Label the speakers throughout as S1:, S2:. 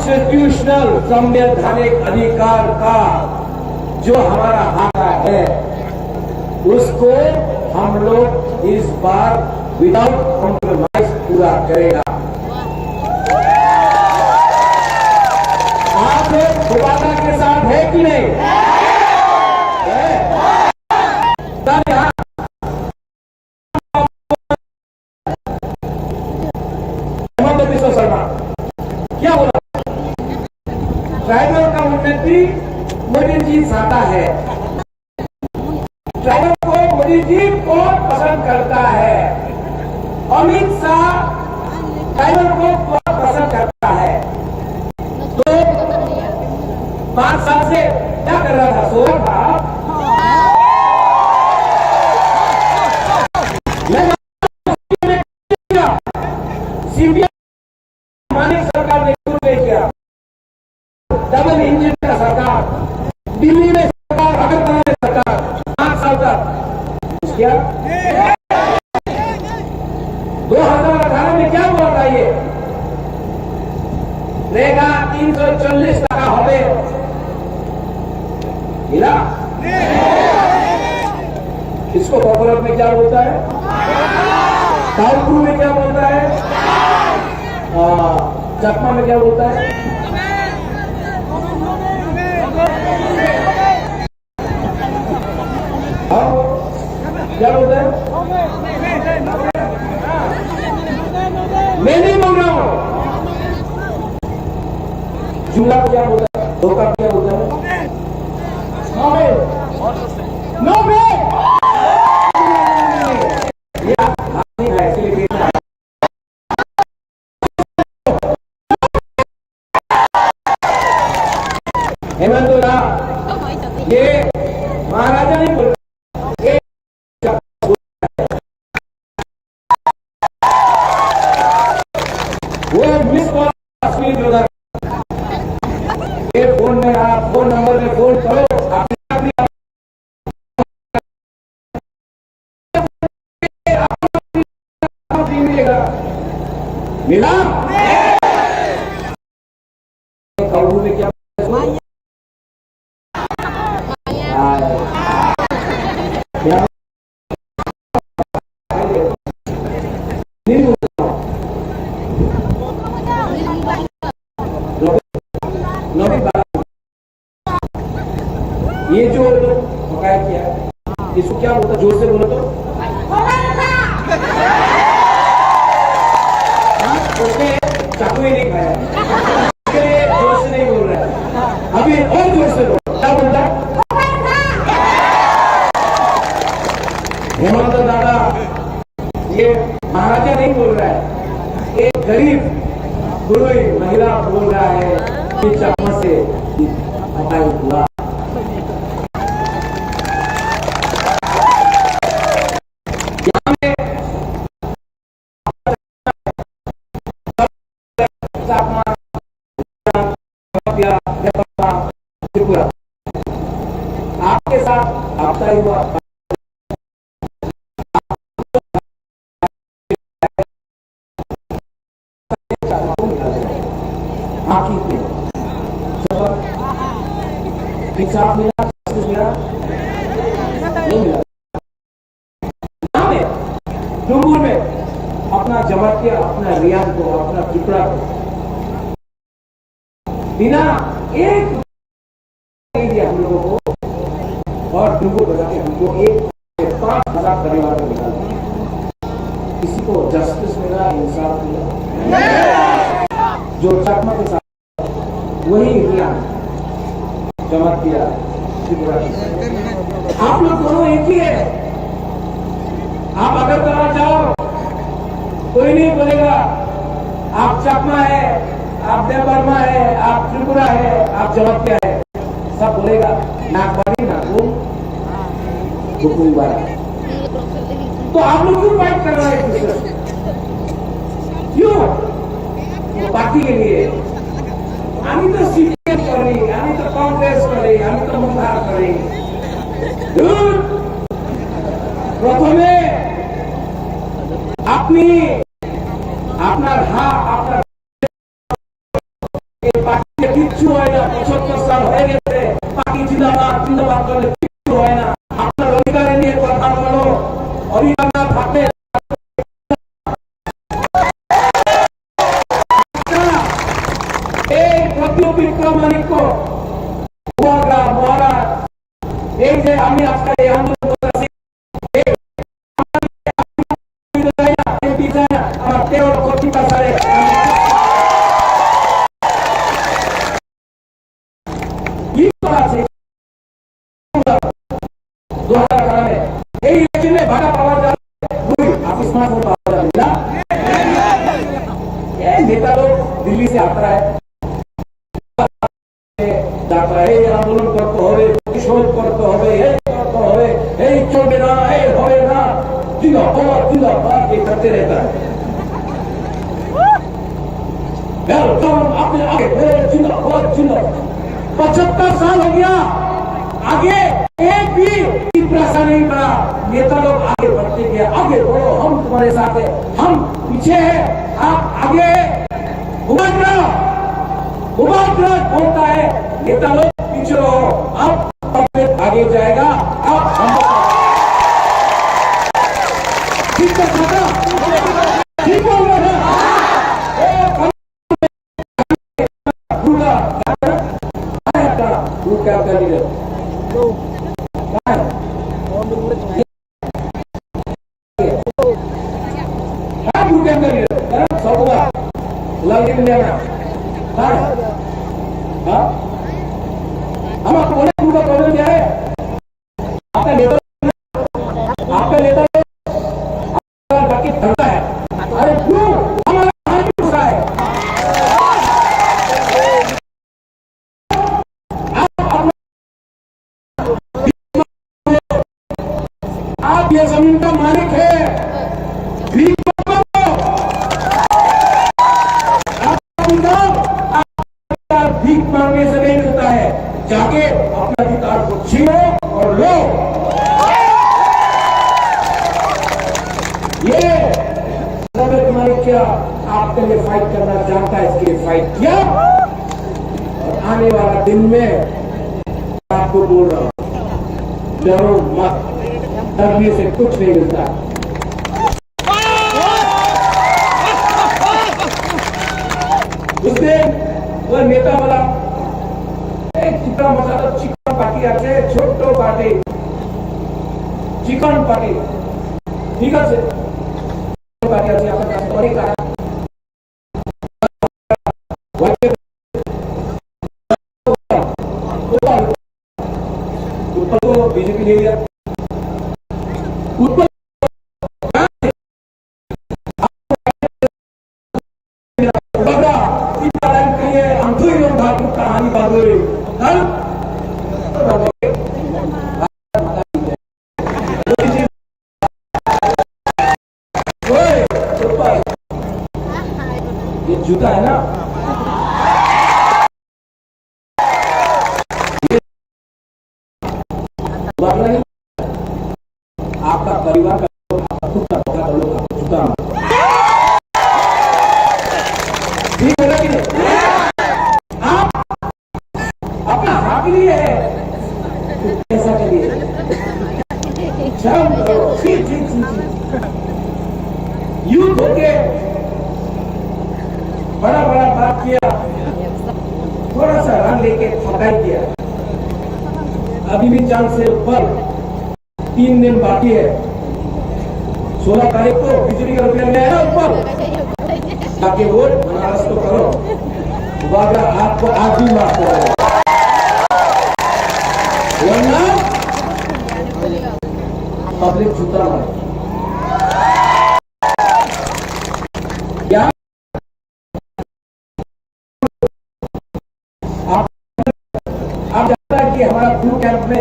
S1: Constitutional संवैधानिक अधिकार का जो हमारा हक है उसको हम लोग इस बार विदाउट कॉम्प्रोमाइज पूरा करेगा। आप लोग वादा के साथ है कि नहीं? हेमंत बिस्वा शर्मा क्या बोला? ट्राइबल का उन्नति मोदी जी चाहता है। ट्राइबल को मोदी जी बहुत पसंद करता है। अमित शाह ट्राइबल को बहुत पसंद करता है। तो 5 साल से क्या कर रहा था? सो रहा था। सीबीआई हमारी सरकार ने शुरू किया, डबल इंजन का सरकार, दिल्ली में सरकार, अगरतला में सरकार, 5 साल तक किया। 2018 में क्या हुआ था? ये रेगा 340 टका होते मिला। इसको पॉपुलर में क्या बोलता है? काउंटू में क्या बोलता है? चकमा में क्या बोलता है? क्या बोलता है? मैं नहीं बोल रहा हूं। जुमला क्या बोलता है? धोखा क्या बोलता है? नो वे हेमंत ये महाराजा नहीं बोल वो मिस कॉल कश्मीर उधर ये फोन में आप फोन नंबर में फोन करो। मिला काबू में क्या ये जो बकाया किया इसको क्या बोलता? जोर से बोलो तो उसने चाकू ही नहीं खाया, जोर से नहीं बोल रहा है। अभी और जोर से बोलो, क्या बोलता? हेमंत दादा ये महाराजा नहीं बोल रहा है, एक गरीब बुरी महिला बोल रहा है कि चकमा से हुआ। आपके साथ आपका ही हुआ। इंसाफ मिला, मिला नहीं मिला। डूंगूर में अपना जमात किया, अपना रियाज को, अपना टुकड़ा को बिना एक नहीं दिया हम लोगों को, और डूंगूर बजा के हमको 5,000 परिवार को निकाल दिया। किसी को जस्टिस मिला, इंसाफ मिला? जो चकमा के साथ वही रियाज जमात किया। आप लोग दोनों एक ही है। आप अगर करना चाहो कोई नहीं बोलेगा आप चकमा है, आप देवबर्मा है, आप त्रिपुरा है, आप जमातिया है। सब बोलेगा नागवारी नागुम बुकुलवारा। तो आप लोग क्यों फाइट कर रहे हैं एक दूसरे से? क्यों? तो पार्टी के लिए আমি তো সিপিএম করি, আমি তো কংগ্রেস করি, আমি তো মুখার করি। প্রথমে আপনি আপনার আপনার যাতা এই আন্দোলন করতে হবে, প্রতিশোধ করতে হবে, এই করতে হবে, এই চলবে না, এই হবে না, जिंदाबाद ये करते रहता है। आपने आगे जिंदाबाद 75 साल हो गया, आगे एक भी प्रश्न नहीं पड़ा। नेता लोग आगे बढ़ते गए, आगे बढ़ो, हम तुम्हारे साथ है, हम पीछे है, आप आगे बोलता है, नेता लोग पीछे रहो, अब आगे जाएगा। अब हम ठीक बोल रहे हैं। क्या कर रही है हम आपको बोले का प्रॉब्लम क्या है? आपका नेता बाकी धरता है, अरे क्यों हमारा है? आप ये जमीन का मालिक है, भीख मांगने से नहीं मिलता है, जाके अपने अधिकार को छीनो और लो। ये तुम्हारी क्या आपके लिए फाइट करना चाहता है, इसके लिए फाइट किया, और आने वाला दिन में आपको बोल रहा हूं, डरो मत, डरने से कुछ नहीं मिलता। उस दिन वो नेता वाला चिकन मसाला चिकन पार्टी আছে, ছোট্ট পার্টি চিকন পার্টি, ঠিক আছে পার্টি আছে আপনার কাছে অনেক টাকা को बीजेपी ले लिया, कहानी बात हो रही ये जूता है ना, आपका परिवार का आपका खुद का पता लोग आपको जूता ठीक है ना कि नहीं? आप अपना हक लिए है, ऐसा करिए, शर्म करो, यूथ होके बड़ा बड़ा बात किया, थोड़ा सा रन लेके फटाई किया, अभी भी चांद से ऊपर 3 दिन बाकी है, 16 तारीख को बिजली का रुपया में है ना ऊपर, ताकि वोट बनारस तो करो, वादा आपको आज भी माफ करो, वरना पब्लिक जूता मारे। आप जानता है कि हमारा ब्लू कैंप में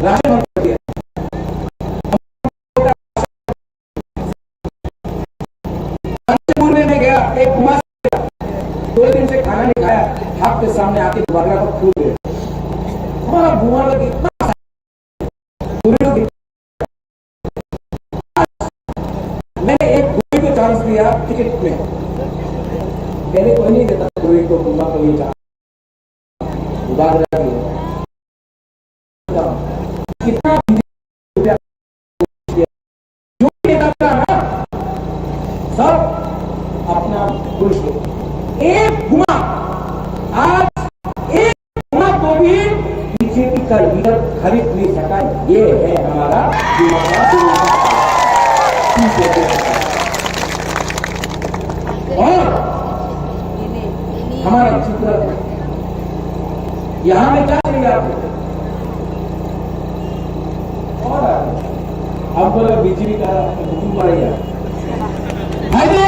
S1: राशन बंद कर दिया, में गया एक कुमार 2 दिन से खाना नहीं खाया, हाथ के सामने आके बगला को फूल गए, हमारा भुआ लोग इतना मैंने एक भूमि को चांस दिया टिकट में, पहले कोई नहीं देता भूमि को, भूमा को ये चांस कितना सब अपना पुरुष एक गुना, आज एक गुना को भी बीजेपी का लीडर खरीद नहीं सका, ये है हमारा और हमारा चित्र। यहां में क्या चाहिए आपको? और आपको बीजेपी का हुकुम पड़ेगा, हरी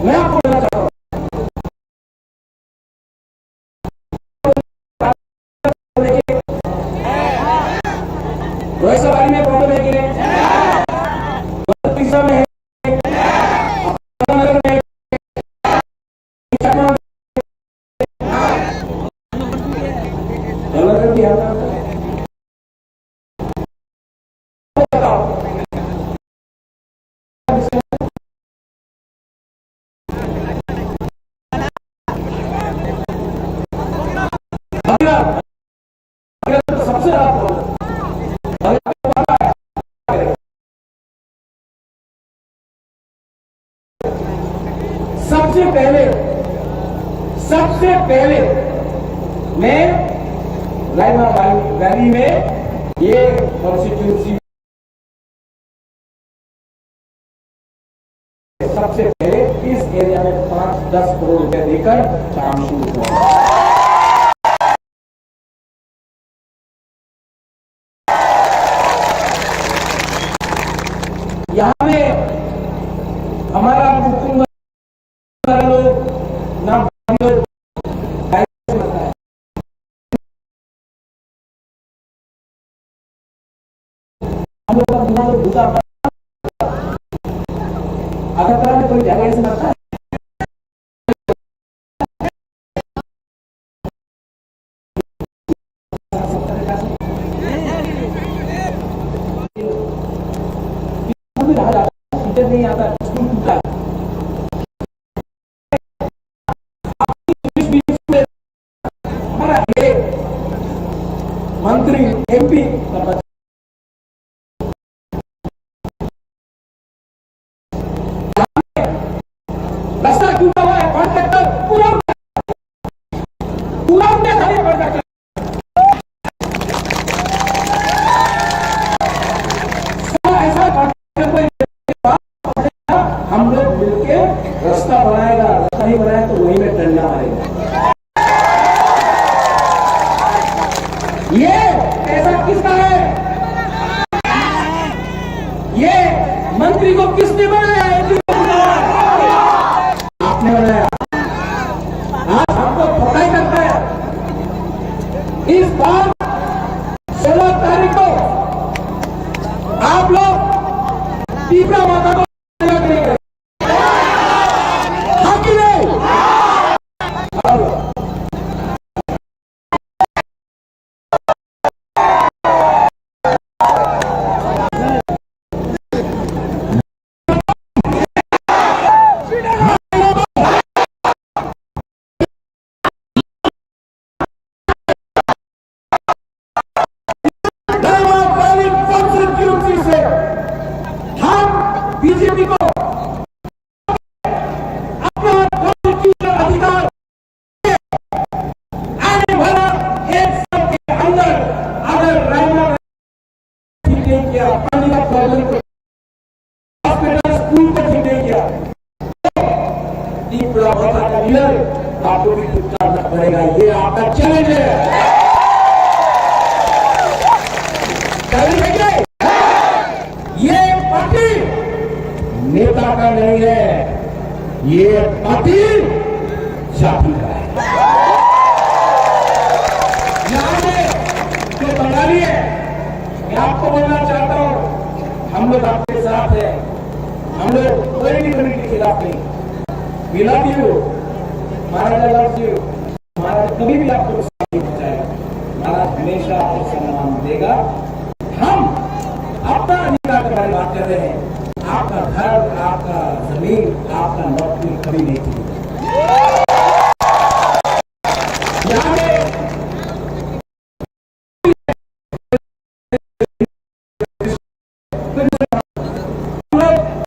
S1: मैं आपको बोलना चाहता हूं, रोहित सवारी में प्रॉब्लम है कि नहीं? तीसरा में है, नगर में, नगर भी आता है। सबसे सबसे पहले मैं रायमा वैली में ये कॉन्स्टिट्यूंसी सबसे पहले इस एरिया में 5-10 करोड़ रुपए देकर काम शुरू हुआ। यहां में हमारा मुकुंद लोग ना हम लोग का बिना तो भूता अगर में कोई जगह से लगता है नहीं आता, स्कूल टूटा। हमारा ये मंत्री एमपी रास्ता टूटा हुआ है, कॉन्ट्रैक्टर पूरा कॉन्ट्रैक्टर ऐसा हम लोग मिलके रास्ता बनाएगा, रास्ता नहीं बनाया तो वहीं में डंडा मारेगा। ये ऐसा किसका है? ये मंत्री को किसने बनाया है? आपने बनाया। आज हमको पढ़ाई करता है। इस बार 16 तारीख को आप लोग तीव्रा माता को बीजेपी को अपना कॉन्स्टिट्यूशनल अधिकार आने वाला 1 साल के अंदर अगर रायमा ठीक नहीं किया, पानी का प्रॉब्लम को, हॉस्पिटल स्कूल को ठीक नहीं किया, तीव्र होता का लीडर आपको भी कुछ करना पड़ेगा। ये आपका चैलेंज है। ये पार्टी नेता का नहीं है, ये पार्टी जाति का है। यहां में जो बंगाली है, मैं आपको बोलना चाहता हूं, हम लोग आपके साथ हैं। हम लोग कोई भी कम्युनिटी के खिलाफ नहीं। We love you, Maharaja loves you। महाराज कभी भी आपको नहीं पहुंचाएगा, महाराज हमेशा आपको सम्मान देगा। हम अपना अधिकार के बारे में बात कर रहे हैं। आपका घर, आपका जमीन, आपका नौकरी कभी नहीं थी। यहां में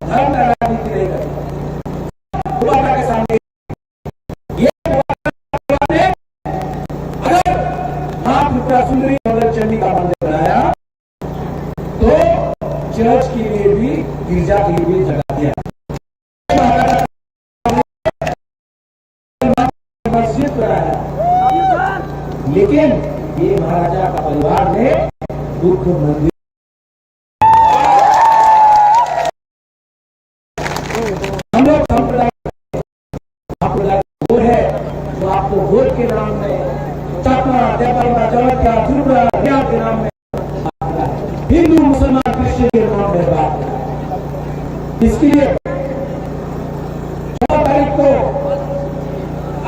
S1: धर्म का राजनीति नहीं करते। के सामने ये अगर मां त्रिपुरा सुंदरी मदर चंडी का मंदिर बनाया तो चर्च के लिए भी, गिरजा के लिए भी जगह दिया। मस्जिद बनाया, लेकिन ये महाराजा का परिवार ने दुख मंदिर हम लोग संप्रदाय को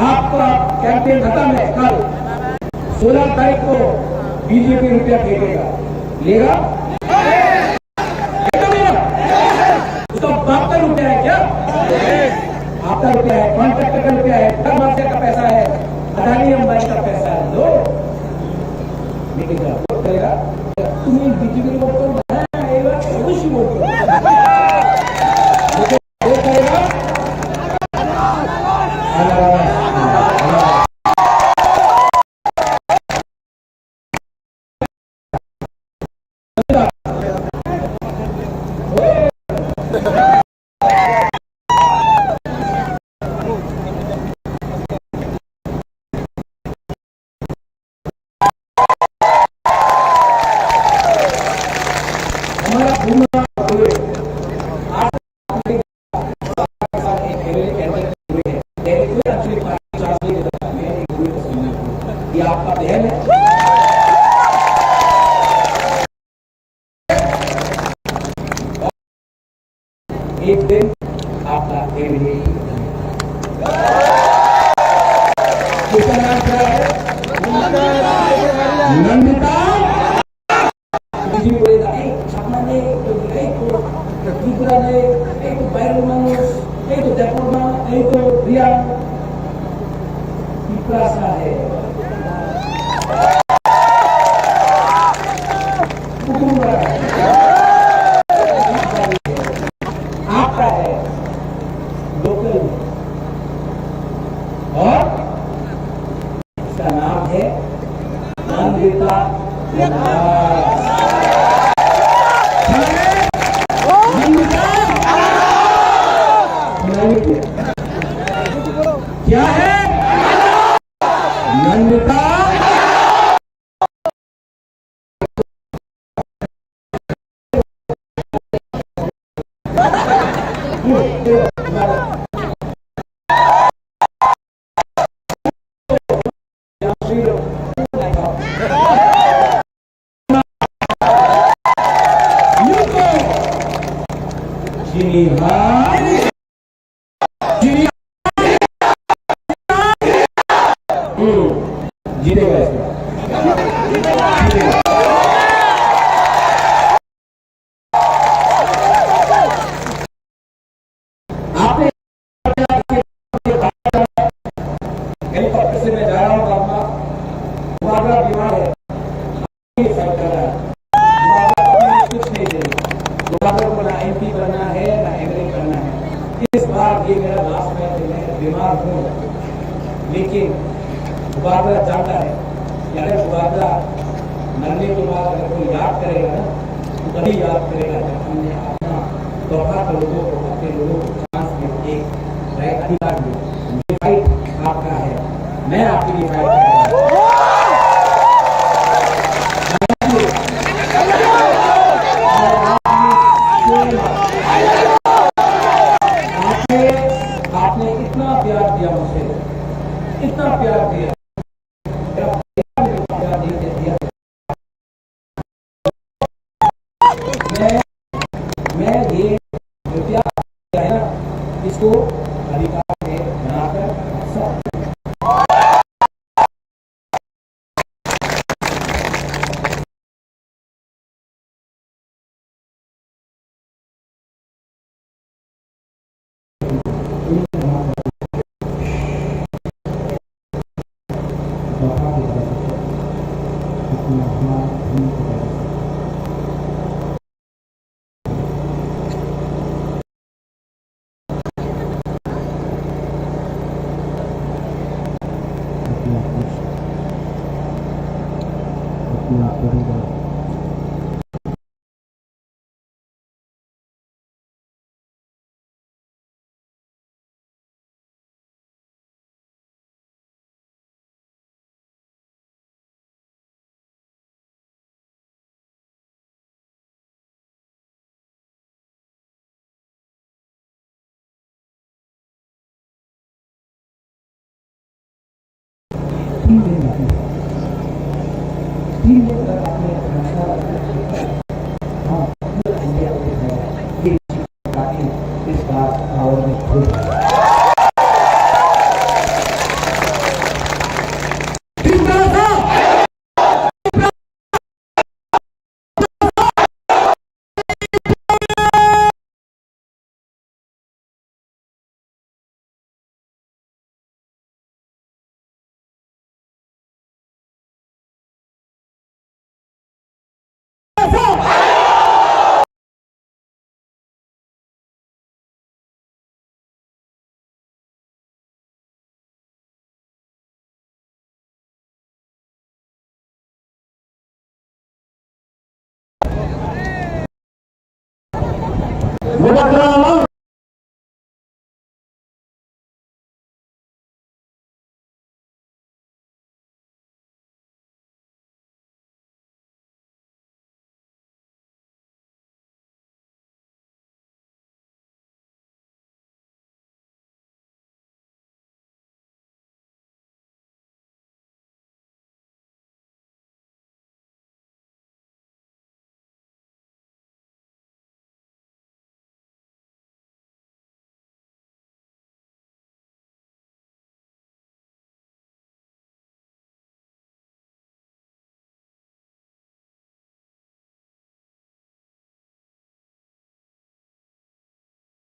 S1: आपका कैंपेन खत्म है, कल 16 तारीख को बीजेपी रुपया फेंकेगा, लेगा? उसका बाप का रुपया है क्या? आपका रुपया है, कॉन्ट्रैक्टर का रुपया है, घर माफिया का पैसा है, अदानी अंबानी का पैसा है, लो लेकिन वोट करेगा। तुम्हें बीजेपी को वोट करो, अवश्य वोट करो, वोट करेगा। आपका बहन है, एक दिन आपका उसका नाम क्या है? नंदिता। बोलेगा सपना ने, ने, एक तो पैर मानुष, एक तो जयपुरमा, एक तो रिया पिपरासा है। आपका है लोकल और इसका नाम है नंदिता। क्या है नंदिता? जीतेगा आपने हेलीकॉप्टर से मैं जा रहा हूँ आपका मुबारक बीमार है, कुछ नहीं देगा, मुबारक को ना एमपी करना है ना एमएलए करना है। इस बार ये मेरा लास्ट मैच है, मैं बीमार हूँ, लेकिन मुबारक जानता है कि अगर मुबारक मरने के बाद अगर कोई याद करेगा ना, तो तभी याद करेगा जब हमने अपना तोहफा के लोगों को, अपने लोगों को चांस में एक राइट अधिकार में फाइट आपका है, मैं आपके लिए फाइट करूंगा। आपने इतना प्यार दिया मुझे, इतना प्यार दिया, मैं ये रुपया है ना, इसको अधिकार में बनाकर इस बार
S2: Bukan